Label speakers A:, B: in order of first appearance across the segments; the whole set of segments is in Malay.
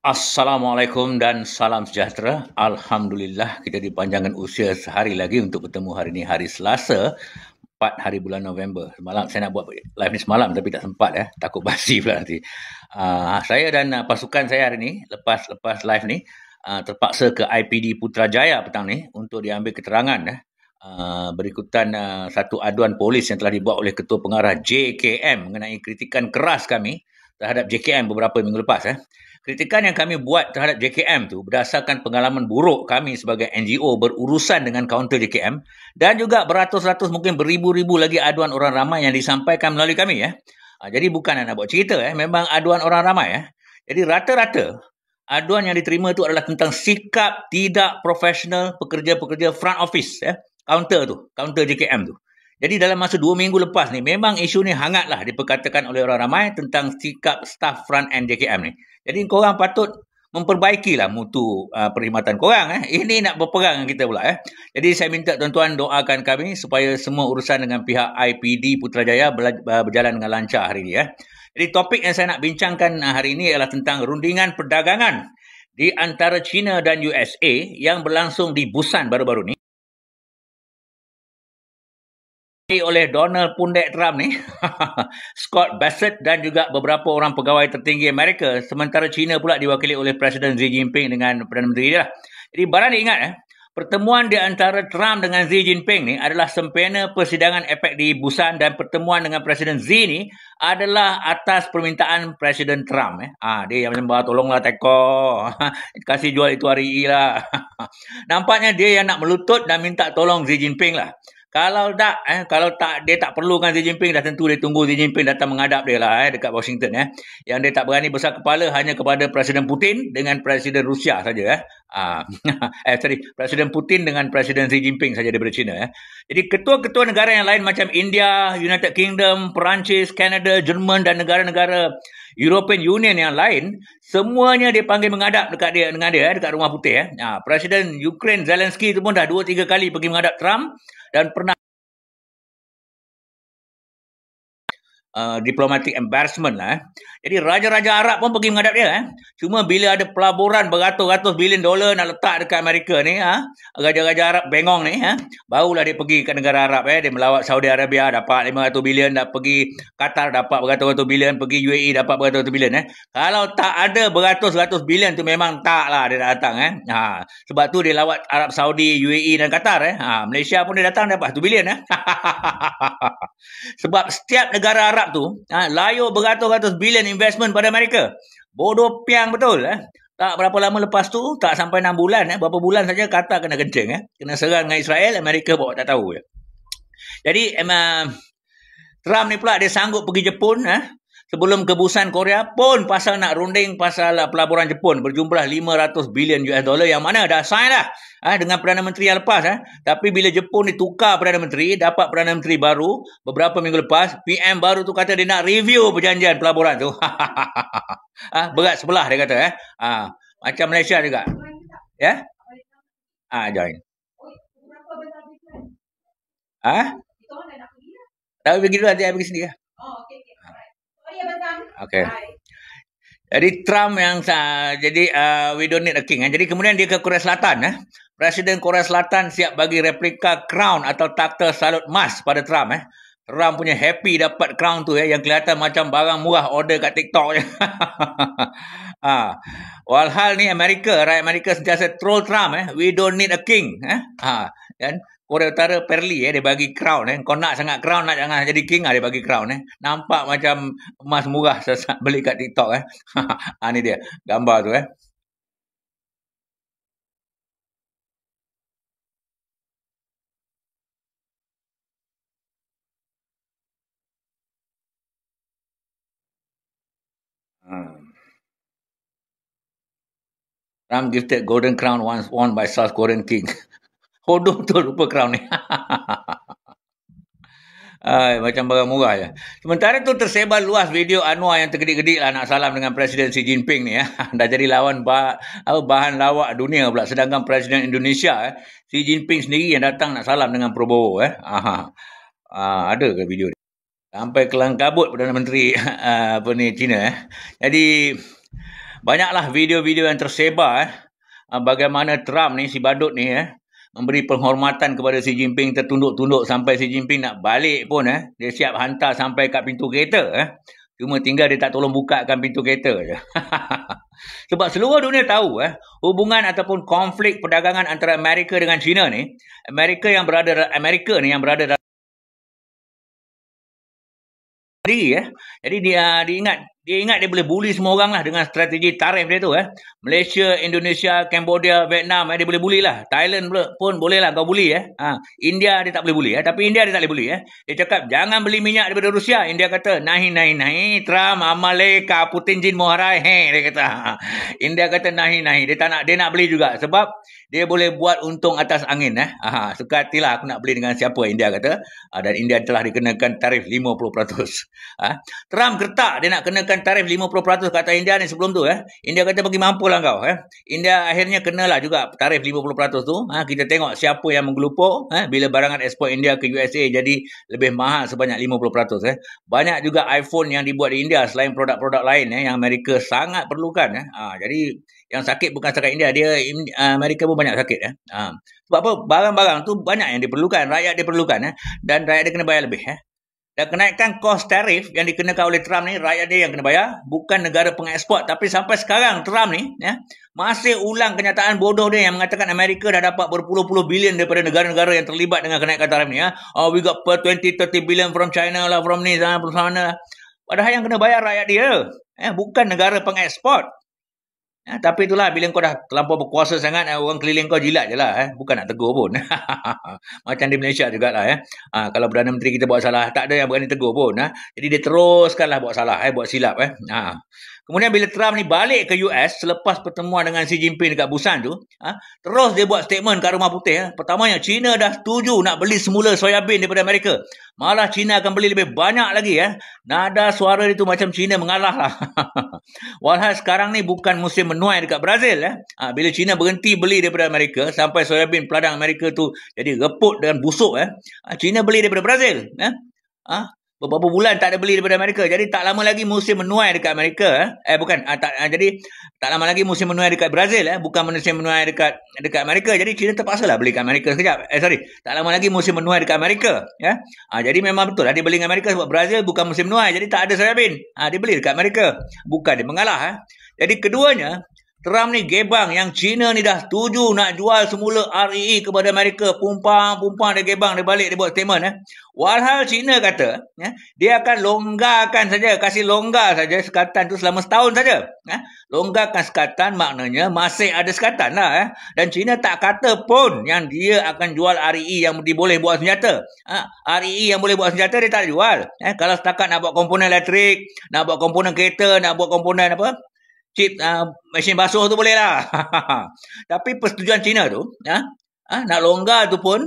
A: Assalamualaikum dan salam sejahtera. Alhamdulillah kita dipanjangkan usia sehari lagi untuk bertemu hari ini, hari Selasa, 4 hari bulan November. Semalam saya nak buat live ni semalam tapi tak sempat takut basi pula nanti. Saya dan pasukan saya hari ni lepas live ni terpaksa ke IPD Putrajaya petang ni untuk diambil keterangan berikutan satu aduan polis yang telah dibuat oleh Ketua Pengarah JKM mengenai kritikan keras kami terhadap JKM beberapa minggu lepas. Kritikan yang kami buat terhadap JKM tu berdasarkan pengalaman buruk kami sebagai NGO berurusan dengan kaunter JKM dan juga beratus-ratus mungkin beribu-ribu lagi aduan orang ramai yang disampaikan melalui kami. Jadi bukan nak buat cerita, memang aduan orang ramai. Jadi rata-rata aduan yang diterima tu adalah tentang sikap tidak profesional pekerja-pekerja front office, kaunter JKM tu. Jadi dalam masa 2 minggu lepas ni, memang isu ni hangatlah diperkatakan oleh orang ramai tentang sikap staff front end JKM ni. Jadi korang patut memperbaikilah mutu perkhidmatan korang. Ini nak berperang dengan kita pula. Jadi saya minta tuan-tuan doakan kami supaya semua urusan dengan pihak IPD Putrajaya berjalan dengan lancar hari ini. Jadi topik yang saya nak bincangkan hari ini adalah tentang rundingan perdagangan di antara China dan USA yang berlangsung di Busan baru-baru ni oleh Donald Pundek Trump ni, Scott Bassett dan juga beberapa orang pegawai tertinggi Amerika, sementara China pula diwakili oleh Presiden Xi Jinping dengan Perdana Menteri dia. Jadi barang diingat pertemuan di antara Trump dengan Xi Jinping ni adalah sempena persidangan APEC di Busan dan pertemuan dengan Presiden Xi ni adalah atas permintaan Presiden Trump. Dia yang macam tolonglah teko, kasih jual itu hari lah. Nampaknya dia yang nak melutut dan minta tolong Xi Jinping lah. Kalau tak dia tak perlukan Xi Jinping, dah tentu dia tunggu Xi Jinping datang menghadap dia lah dekat Washington. Yang dia tak berani besar kepala hanya kepada Presiden Putin dengan Presiden Rusia saja. Presiden Putin dengan Presiden Xi Jinping saja daripada China. Jadi ketua-ketua negara yang lain macam India, United Kingdom, Perancis, Canada, Jerman dan negara-negara European Union yang lain, semuanya dia panggil menghadap dengan dia dekat Rumah Putih. Presiden Ukraine Zelensky tu pun dah 2-3 kali pergi menghadap Trump dan pernah diplomatic embarrassment lah. Jadi raja-raja Arab pun pergi menghadap dia. Cuma bila ada pelaburan beratus-ratus bilion dolar nak letak dekat Amerika ni, raja-raja Arab bengong ni, barulah dia pergi ke negara Arab. Dia melawat Saudi Arabia dapat 500 bilion, dah pergi Qatar dapat beratus-ratus bilion, pergi UAE dapat beratus-ratus bilion. Kalau tak ada beratus-ratus bilion tu memang tak lah dia datang. Sebab tu dia lawat Arab Saudi, UAE dan Qatar. Malaysia pun dia datang dapat 1 bilion. Sebab setiap negara Arab tu layu beratus-ratus bilion investment pada Amerika. Bodoh piang betul. Tak berapa lama lepas tu, tak sampai 6 bulan, berapa bulan saja Qatar kena kencing. Kena serang dengan Israel, Amerika bawa tak tahu. Jadi Trump ni pula dia sanggup pergi Jepun sebelum ke Busan Korea pun pasal nak runding pasal pelaburan Jepun berjumlah 500 bilion US dollar yang mana dah sign dah dengan Perdana Menteri yang lepas. Tapi bila Jepun ditukar Perdana Menteri, dapat Perdana Menteri baru beberapa minggu lepas, PM baru tu kata dia nak review perjanjian pelaburan tu. Berat sebelah dia kata. Macam Malaysia juga. Ya? Join. Tapi pergi dulu, nanti saya pergi sendiri. Okay. Jadi Trump yang we don't need a king. Jadi kemudian dia ke Korea Selatan. Presiden Korea Selatan siap bagi replika crown atau takhta salut emas pada Trump. Trump punya happy dapat crown tu yang kelihatan macam barang murah order kat TikTok je. Walhal ni rakyat Amerika sentiasa troll Trump. We don't need a king. Dan Korea Utara Perli dia bagi crown. Kau nak sangat crown, nak jangan jadi king, dia bagi crown. Nampak macam emas murah beli kat TikTok. Ni dia gambar tu. Trump gifted golden crown once worn by South Korean king. Hodoh betul rupa crown ni. Macam barang murah je. Sementara tu tersebar luas video Anwar yang tergedik-gedik lah nak salam dengan Presiden Xi Jinping ni. Dah jadi lawan bahan lawak dunia pula. Sedangkan Presiden Indonesia Xi Jinping sendiri yang datang nak salam dengan Prabowo. Ada ke video ni? Sampai kelang kabut Perdana Menteri China. Jadi Banyaklah video-video yang tersebar bagaimana Trump ni, si badut ni memberi penghormatan kepada Xi Jinping, tertunduk-tunduk sampai Xi Jinping nak balik pun dia siap hantar sampai kat pintu kereta. Cuma tinggal dia tak tolong bukakan pintu kereta je. Sebab seluruh dunia tahu hubungan ataupun konflik perdagangan antara Amerika dengan China ni, Amerika ni yang berada dalam diri Jadi dia ingat dia boleh bully semua orang lah dengan strategi tarif dia tu Malaysia, Indonesia, Cambodia, Vietnam dia boleh bully lah. Thailand pun boleh lah kau bully India dia tak boleh bully tapi India dia tak boleh bully Dia cakap jangan beli minyak daripada Rusia. India kata nahi Trump amaleka Putin jin moharai dia kata. India kata nahi dia nak beli juga sebab dia boleh buat untung atas angin suka hatilah aku nak beli dengan siapa, India kata. Dan India telah dikenakan tarif 50%. Trump gertak dia nak kenakan tarif 50% kata India ni sebelum tu India kata bagi mampu lah kau India akhirnya kenalah juga tarif 50% tu. Kita tengok siapa yang menggelupur bila barangan ekspor India ke USA jadi lebih mahal sebanyak 50%. Banyak juga iPhone yang dibuat di India selain produk-produk lain yang Amerika sangat perlukan jadi yang sakit bukan setakat India, Amerika pun banyak sakit sebab apa, barang-barang tu banyak yang diperlukan, rakyat dia perlukan dan rakyat dia kena bayar lebih Dan kenaikan kos tarif yang dikenakan oleh Trump ni, rakyat dia yang kena bayar, bukan negara pengeksport. Tapi sampai sekarang Trump ni masih ulang kenyataan bodoh dia yang mengatakan Amerika dah dapat berpuluh-puluh bilion daripada negara-negara yang terlibat dengan kenaikan tarif ni we got 20-30 billion from China lah, from ni sana, from sana. Padahal yang kena bayar rakyat dia bukan negara pengeksport. Tapi itulah, bila kau dah terlampau berkuasa sangat, orang keliling kau jilat je lah bukan nak tegur pun. Macam di Malaysia jugalah kalau Perdana Menteri kita buat salah, tak ada yang berani tegur pun jadi dia teruskanlah buat salah buat silap Kemudian bila Trump ni balik ke US selepas pertemuan dengan Xi Jinping dekat Busan tu, terus dia buat statement kat Rumah Putih. Pertamanya, China dah setuju nak beli semula soyabin daripada Amerika. Malah China akan beli lebih banyak lagi Nada suara itu macam China mengalah lah. Walhal sekarang ni bukan musim menuai dekat Brazil bila China berhenti beli daripada Amerika sampai soyabin peladang Amerika tu jadi reput dan busuk China beli daripada Brazil beberapa bulan tak ada beli daripada Amerika. Jadi tak lama lagi musim menuai dekat Amerika jadi tak lama lagi musim menuai dekat Brazil bukan musim menuai dekat Amerika. Jadi China terpaksalah beli kat Amerika sekejap. Tak lama lagi musim menuai dekat Amerika jadi memang betul dia beli dengan Amerika sebab Brazil bukan musim menuai, jadi tak ada soyabin. Dia beli dekat Amerika, bukan dia mengalah Jadi keduanya, Trump ni gebang yang China ni dah setuju nak jual semula REE kepada Amerika. Pumpang dia gebang, dia balik, dia buat statement Walhal China kata dia akan longgarkan saja, kasih longgar saja sekatan tu selama setahun saja. Longgarkan sekatan maknanya masih ada sekatan lah Dan China tak kata pun yang dia akan jual REE yang boleh buat senjata. REE yang boleh buat senjata dia tak jual. Kalau setakat nak buat komponen elektrik, nak buat komponen kereta, nak buat komponen chip mesin basuh tu boleh lah. Tapi persetujuan China tu nak longgar tu pun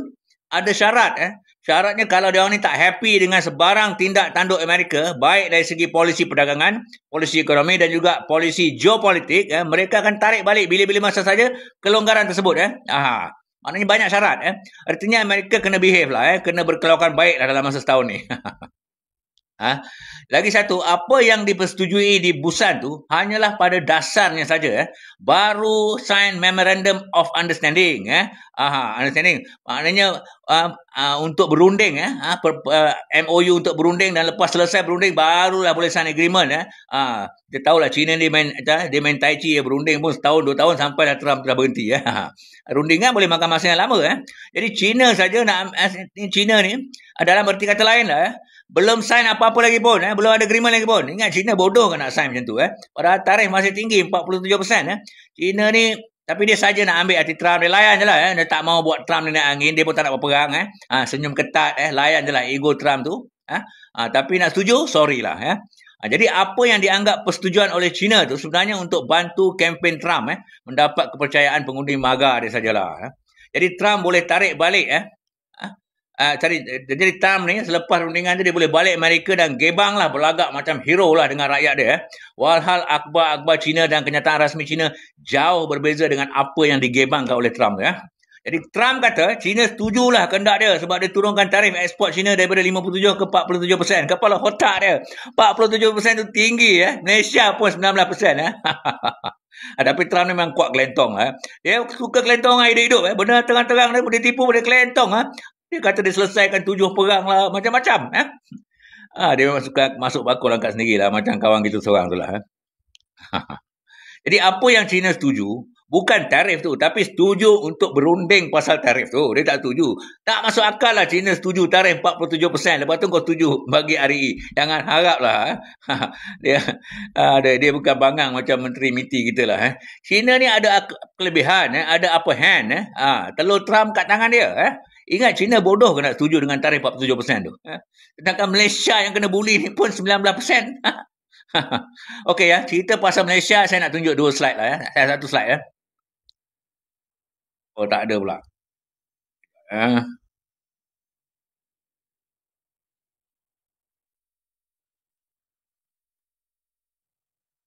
A: ada syarat Syaratnya kalau dia orang ni tak happy dengan sebarang tindak tanduk Amerika, baik dari segi polisi perdagangan, polisi ekonomi dan juga polisi geopolitik, mereka akan tarik balik bila-bila masa saja kelonggaran tersebut Maknanya banyak syarat Artinya Amerika kena behave lah kena berkelakuan baik lah dalam masa setahun ni. Lagi satu, apa yang dipersetujui di Busan tu hanyalah pada dasarnya saja baru sign memorandum of understanding understanding maknanya untuk berunding MOU untuk berunding, dan lepas selesai berunding barulah boleh sign agreement kita tahulah China dia main tai chi berunding pun setahun 2 tahun sampai dah Trump telah berhenti rundingan boleh makan masa yang lama jadi China saja China ni dalam erti kata lain lah belum sign apa-apa lagi pun belum ada agreement lagi pun. Ingat, China bodoh kan nak sign macam tu padahal tarif masih tinggi 47% China ni, tapi dia saja nak ambil hati Trump, dia layan je lah dia tak mau buat Trump ni naik angin, dia pun tak nak berperang senyum ketat layan je lah ego Trump tu tapi nak setuju, sorry lah jadi apa yang dianggap persetujuan oleh China tu sebenarnya untuk bantu kempen Trump mendapat kepercayaan pengundi MAGA dia sajalah jadi Trump boleh tarik balik jadi Trump ni selepas rundingan tu dia boleh balik Amerika dan gebang lah, berlagak macam hero lah dengan rakyat dia Walhal akhbar China dan kenyataan rasmi China jauh berbeza dengan apa yang digebangkan oleh Trump Jadi Trump kata China setujulah kehendak dia sebab dia turunkan tarif ekspor China daripada 57 ke 47%. Kepala otak dia. 47% tu tinggi Malaysia pun 19%. Tapi Trump ni memang kuat kelentong. Dia suka kelentong hidup-hidup. Benda terang-terang dia tipu dia kelentong. Dia kata dia selesaikan 7 perang lah. Macam-macam. Dia memang suka masuk bakul angkat sendiri lah. Macam kawan kita seorang tu lah. Jadi apa yang China setuju, bukan tarif tu, tapi setuju untuk berunding pasal tarif tu. Dia tak setuju. Tak masuk akal lah China setuju tarif 47%. Lepas tu kau setuju bagi RE. Jangan harap lah. Dia bukan bangang macam Menteri MITI kita lah. China ni ada kelebihan, ada upper hand. Telur Trump kat tangan dia. Ingat China bodoh ke nak setuju dengan tarif 47% tu. Sedangkan Malaysia yang kena buli ni pun 19%. Okey cerita pasal Malaysia saya nak tunjuk 2 slide lah Saya satu slide Oh tak ada pula.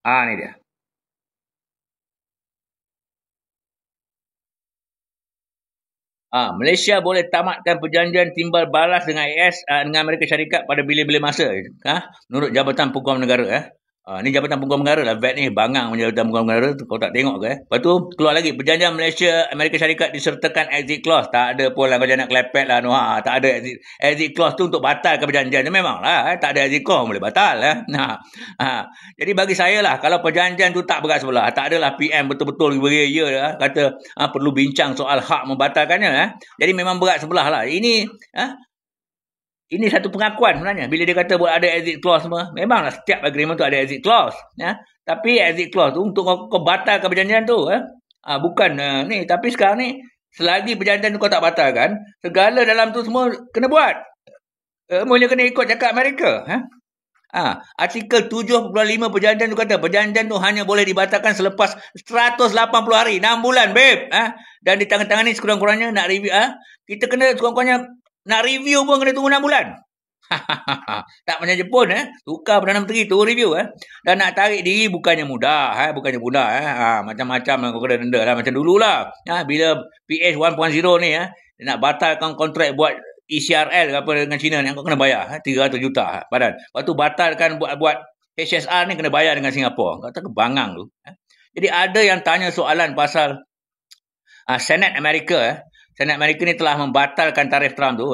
A: Ni dia. Malaysia boleh tamatkan perjanjian timbal balas dengan AS dengan Amerika Syarikat pada bila-bila masa. Menurut Jabatan Peguam Negara. Ni Jabatan Peguam Negara lah. VAT ni bangang Jabatan Peguam Negara. Kau tak tengok ke? Lepas tu keluar lagi. Perjanjian Malaysia Amerika Syarikat disertakan exit clause. Tak ada pun lah kau jangan nak kelepet lah. Tak ada exit clause tu untuk batalkan perjanjian. Memang lah. Tak ada exit clause boleh batal. Jadi bagi saya lah. Kalau perjanjian tu tak berat sebelah. Tak adalah PM betul-betul beria kata perlu bincang soal hak membatalkannya. Jadi memang berat sebelah lah. Ini satu pengakuan sebenarnya. Bila dia kata buat ada exit clause semua. Memanglah setiap agreement tu ada exit clause. Tapi exit clause tu untuk kau batalkan perjanjian tu. Bukan ni. Tapi sekarang ni. Selagi perjanjian tu kau tak batalkan. Segala dalam tu semua kena buat. Mula kena ikut cakap Amerika. Artikel 7.5 perjanjian tu kata. Perjanjian tu hanya boleh dibatalkan selepas 180 hari. 6 bulan babe. Dan di tangan-tangan ni sekurang-kurangnya nak review. Kita kena sekurang-kurangnya nak review pun kena tunggu 6 bulan. Tak macam Jepun. Tukar Perdana Menteri tu review. Dan nak tarik diri bukannya mudah. Macam-macam kau kena denda lah. Macam dululah. Bila PH 1.0 ni. Nak batalkan kontrak buat ECRL apa dengan China ni. Kau kena bayar. 300 juta badan. Lepas tu batalkan buat HSR ni kena bayar dengan Singapura. Kata kebangang tu. Jadi ada yang tanya soalan pasal Senat Amerika. Senat Amerika ni telah membatalkan tarif Trump tu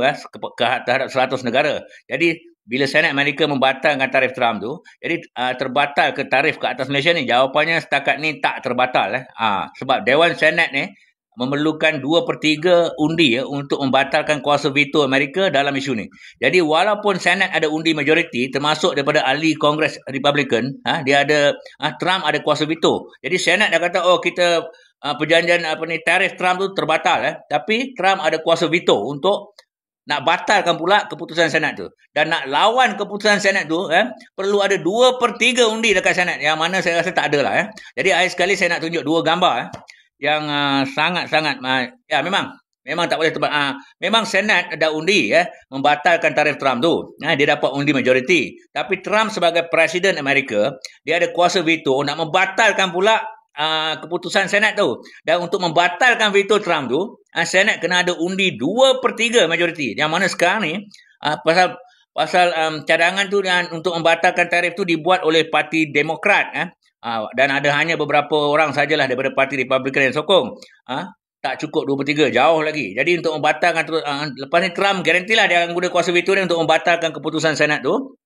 A: terhadap 100 negara. Jadi bila Senat Amerika membatalkan tarif Trump tu, jadi terbatal ke tarif ke atas Malaysia ni? Jawapannya setakat ni tak terbatal. Sebab Dewan Senat ni memerlukan 2/3 undi untuk membatalkan kuasa veto Amerika dalam isu ni. Jadi walaupun Senat ada undi majoriti termasuk daripada ahli Kongres Republican, dia ada Trump ada kuasa veto. Jadi Senat dah kata kita perjanjian tarif Trump tu terbatal tapi Trump ada kuasa veto untuk nak batalkan pula keputusan Senat tu. Dan nak lawan keputusan Senat tu perlu ada 2/3 undi dekat Senat yang mana saya rasa tak ada lah. Jadi akhir sekali saya nak tunjuk 2 gambar yang sangat-sangat memang tak boleh memang Senat ada undi membatalkan tarif Trump tu. Dia dapat undi majoriti. Tapi Trump sebagai Presiden Amerika, dia ada kuasa veto nak membatalkan pula keputusan Senat tu. Dan untuk membatalkan veto Trump tu, Senat kena ada undi 2/3 majoriti. Yang mana sekarang ni pasal cadangan tu untuk membatalkan tarif tu dibuat oleh Parti Demokrat dan ada hanya beberapa orang sajalah daripada Parti Republikan yang sokong. Tak cukup 2/3, jauh lagi. Jadi untuk membatalkan lepas ni Trump garantilah dia akan guna kuasa veto dia untuk membatalkan keputusan Senat tu.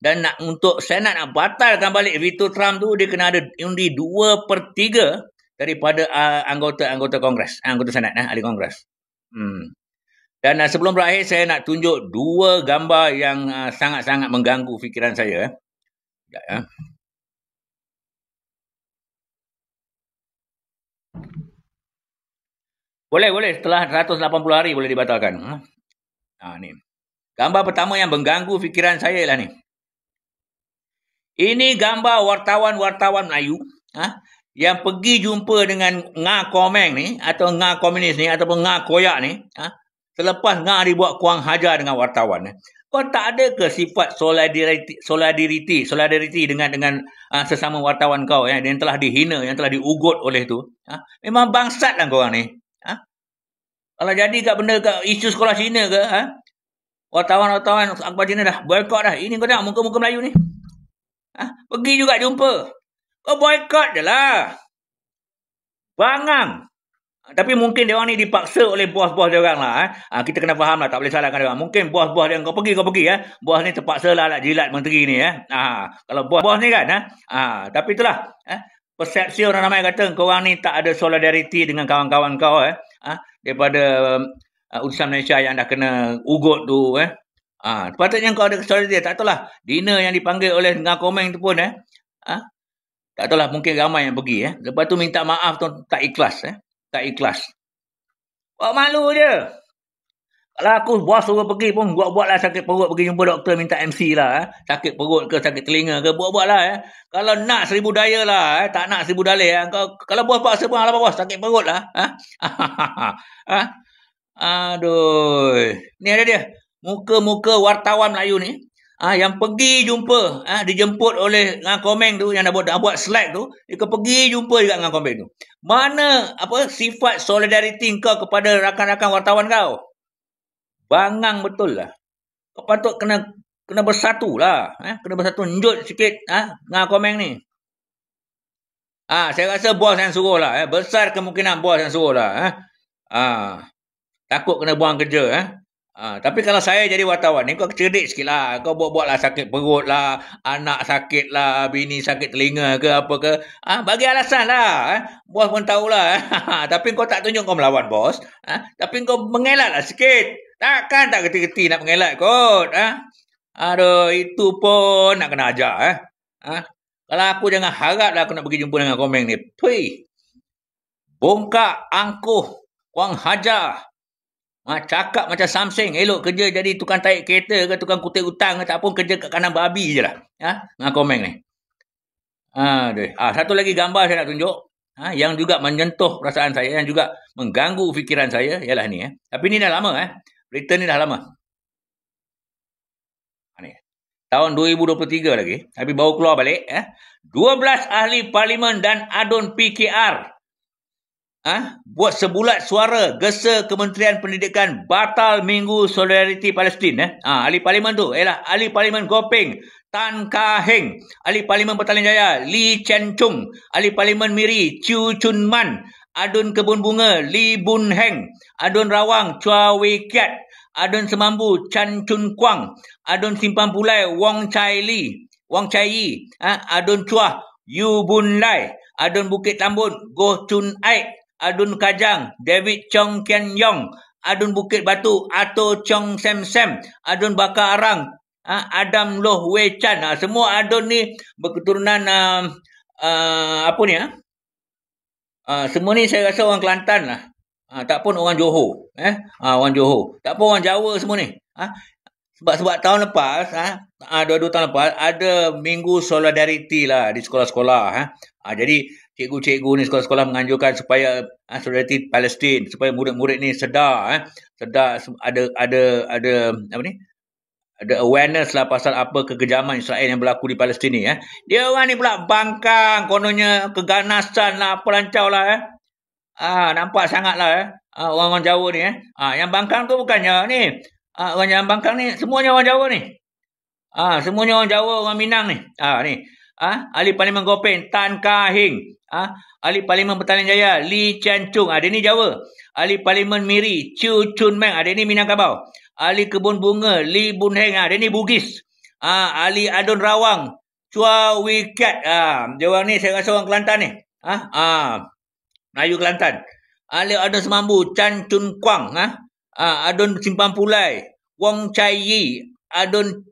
A: Dan untuk Senat nak batalkan balik veto Trump tu, dia kena ada undi 2/3 daripada anggota Kongres, anggota Senat, ahli Kongres. Dan sebelum berakhir saya nak tunjuk 2 gambar yang sangat-sangat mengganggu fikiran saya. Boleh setelah 180 hari boleh dibatalkan. Ni. Gambar pertama yang mengganggu fikiran saya ialah ni. Ini gambar wartawan-wartawan Melayu yang pergi jumpa dengan Nga Komeng ni atau Nga Komunis ni ataupun Nga Koyak ni selepas Nga dibuat kuang hajar dengan wartawan. Kau tak ada ke sifat solidariti dengan sesama wartawan kau yang telah dihina, yang telah diugut oleh tu? Memang bangsat lah korang ni. Kalau jadi kat benda kat isu sekolah Cina ke, wartawan-wartawan akhbar Cina dah boykot dah. Ini kau tengok muka-muka Melayu ni. Pergi juga jumpa. Kau boykot je lah. Bangang. Tapi mungkin dia orang ni dipaksa oleh bos-bos dia orang lah. Kita kena faham lah, tak boleh salahkan dia orang. Mungkin bos-bos dia, kau pergi. Bos ni terpaksa lah nak jilat menteri ni. Kalau bos ni kan. Tapi itulah. Persepsi orang ramai kata, korang ni tak ada solidariti dengan kawan-kawan kau. Daripada utusan Malaysia yang dah kena ugut tu. Sepatutnya kau ada solidariti. Tak tahu lah. Dinner yang dipanggil oleh Ngah Komeng tu pun. Tak tahu lah, mungkin ramai yang pergi. Lepas tu minta maaf tu tak ikhlas. Tak ikhlas. Buat malu je. Kalau aku bos suruh pergi pun buat-buatlah sakit perut pergi jumpa doktor minta MC lah. Sakit perut ke sakit telinga ke buat-buatlah. Kalau nak 1000 daya lah. Tak nak 1000 dalih. Kalau bos paksa pun apa bos sakit perut lah. Aduh. Ni ada dia. Muka-muka wartawan Melayu ni. Yang pergi jumpa, dijemput oleh Ngah Komeng tu, yang dah buat slide tu, dia pergi jumpa juga Ngah Komeng tu. Mana sifat solidariti kau kepada rakan-rakan wartawan kau? Bangang betul lah. Kau patut kena bersatu lah. Kena bersatu, njut sikit Ngah Komeng ni. Saya rasa bos yang suruh lah. Besar kemungkinan bos yang suruh lah. Takut kena buang kerja. Tapi kalau saya jadi wartawan ni, kau cerdik sikit lah. Kau buat-buat lah sakit perut lah, anak sakit lah, bini sakit telinga ke apa ke. Bagi alasan lah. Bos pun tahulah. Tapi kau tak tunjuk kau melawan bos. Tapi kau mengelak lah sikit. Takkan tak geti-geti nak mengelak kot. Aduh, itu pun nak kena ajar. Kalau aku jangan harap lah aku nak pergi jumpa dengan Komeng ni. Pui. Bongkak, angkuh, wang hajar. Cakap macam Samseng, elok kerja jadi tukang tarik kereta ke tukang kutip hutang ke tak pun kerja kat kanan babi je lah. Dengan Komeng ni. Satu lagi gambar saya nak tunjuk. Yang juga menyentuh perasaan saya, yang juga mengganggu fikiran saya, ialah ni. Tapi ni dah lama. Berita ni dah lama. Ni. Tahun 2023 lagi. Tapi baru keluar balik. 12 ahli parlimen dan adun PKR. Buat sebulat suara gesa Kementerian Pendidikan batal Minggu Solidariti Palestin. Ahli parlimen tu ialah ahli parlimen Gopeng Tan Kah Heng, ahli parlimen Petaling Jaya Lee Chen Chung, ahli parlimen Miri Chiu Chun Man, adun Kebun Bunga Lee Bun Heng, adun Rawang Chua Wei Kiat, adun Semambu Chan Chun Kwang, adun Simpang Pulai Wong Chai Yi, adun Chua Yu Bun Lai, adun Bukit Tambun Goh Chun Aik, adun Kajang David Chong Kian Yong, adun Bukit Batu Ato Chong Sem Sem, adun Bakar Arang Adam Loh Wei Chan. Semua adun ni berketurunan semua ni saya rasa orang Kelantan lah. Tak pun orang Johor. Orang Johor. Tak pun orang Jawa semua ni. Sebab tahun lepas, 2 tahun lepas, ada Minggu Solidariti lah di sekolah-sekolah. Jadi, cikgu-cikgu ni sekolah-sekolah menganjurkan supaya Solidariti Palestin, supaya murid-murid ni sedar, ada awareness lah pasal apa kekejaman Israel yang berlaku di Palestin ni. Dia orang ni pula bangkang, kononnya keganasan lah, apa lancau lah. Nampak sangat lah orang-orang Jawa ni. Yang bangkang tu bukannya ni. Orang yang bangkang ni semuanya orang Jawa ni. Semuanya orang Jawa, orang Minang ni. Ni. Ahli Parlimen Gopeng Tan Kah Heng. Ahli Parlimen Petaling Jaya Lee Chen Chung. Dia ni Jawa. Ahli Parlimen Miri Chiu Chun Meng. Dia ni Minangkabau. Ahli Kebun Bunga Lee Bun Heng. Dia ni Bugis. Ahli Adun Rawang Chua Wei Kiat. Dia orang ni saya rasa orang Kelantan ni. Melayu Kelantan. Ahli Adun Semambu Chan Chun Kwang. Adun Simpang Pulai Wong Chai Yi, adun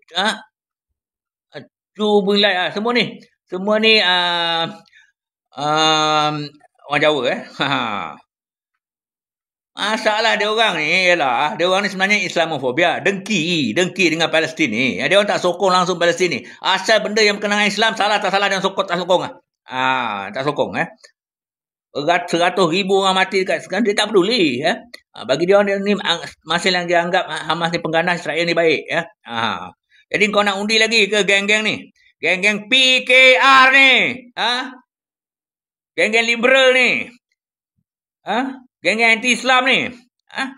A: Chu Bulai. Semua ni orang Jawa. Masalah dia orang ni ialah dia orang ni sebenarnya Islamofobia, dengki dengan Palestin ni. Dia orang tak sokong langsung Palestin ni. Asal benda yang berkenaan Islam salah tak salah dia sokong tak sokong. Tak sokong. 100,000 orang mati dekat sekarang, dia tak peduli. Bagi dia orang ni masih yang dia anggap Hamas ni pengganas, Israel ni baik. Jadi kau nak undi lagi ke geng-geng ni? Geng-geng PKR ni. Geng-geng liberal ni. Geng-geng anti-Islam ni. Ha?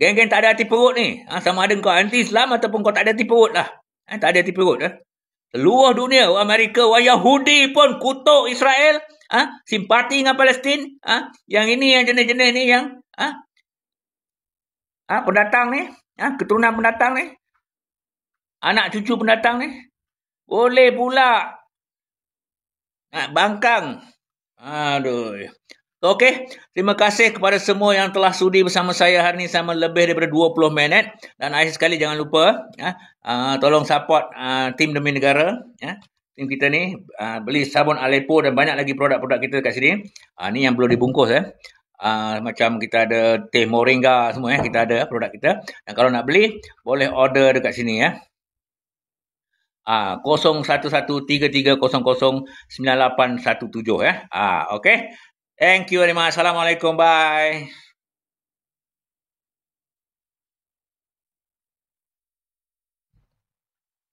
A: Geng-geng tak ada hati perut ni. Sama ada kau anti-Islam ataupun kau tak ada hati perut lah. Tak ada hati perut. Seluruh dunia, Amerika, Yahudi pun kutuk Israel. Simpati dengan Palestin. Yang ini, yang jenis-jenis ni, yang pendatang ni. Keturunan pendatang ni. Anak cucu pendatang ni. Boleh pula. Bangkang. Aduh. Okey, terima kasih kepada semua yang telah sudi bersama saya hari ini selama lebih daripada 20 minit. Dan akhir sekali jangan lupa, tolong support tim Demi Negara. Tim kita ni, beli sabun Aleppo dan banyak lagi produk-produk kita kat sini. Ni yang belum dibungkus. Macam kita ada teh moringa semua. Kita ada produk kita. Dan kalau nak beli, boleh order dekat sini. 011330098117. Okey. Thank you very much. Assalamualaikum. Bye.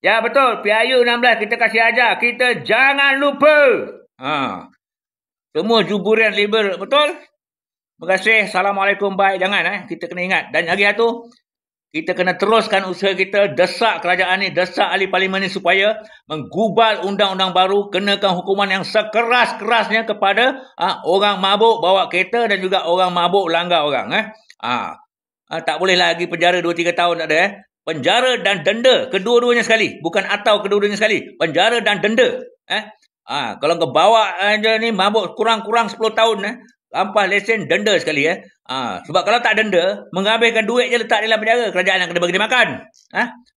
A: Ya betul. PIU 16 kita kasih ajar. Kita jangan lupa. Semua juburian liberal. Betul? Terima kasih. Assalamualaikum. Bye. Jangan. Kita kena ingat. Dan lagi satu. Kita kena teruskan usaha kita, desak kerajaan ni, desak ahli parlimen ni supaya menggubal undang-undang baru, kenakan hukuman yang sekeras-kerasnya kepada orang mabuk bawa kereta dan juga orang mabuk langgar orang. Tak boleh lagi penjara 2-3 tahun tak ada. Penjara dan denda, kedua-duanya sekali. Bukan atau kedua-duanya sekali. Penjara dan denda. Kalau kau bawa aja ni mabuk kurang-kurang 10 tahun, lampas lesen, denda sekali. Sebab kalau tak denda, menghabiskan duit je letak dalam penjara. Kerajaan yang kena bagi dia makan.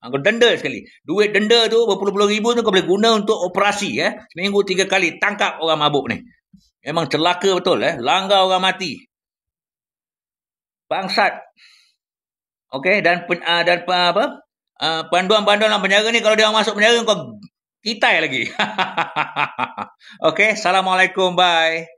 A: Kau denda sekali. Duit denda tu, berpuluh-puluh ribu tu kau boleh guna untuk operasi. Seminggu 3 kali tangkap orang mabuk ni. Memang celaka betul. Langgar orang mati. Bangsat. Okey, dan panduan-panduan dalam penjara ni, kalau dia masuk penjara, kau kitai lagi. Okey, Assalamualaikum. Bye.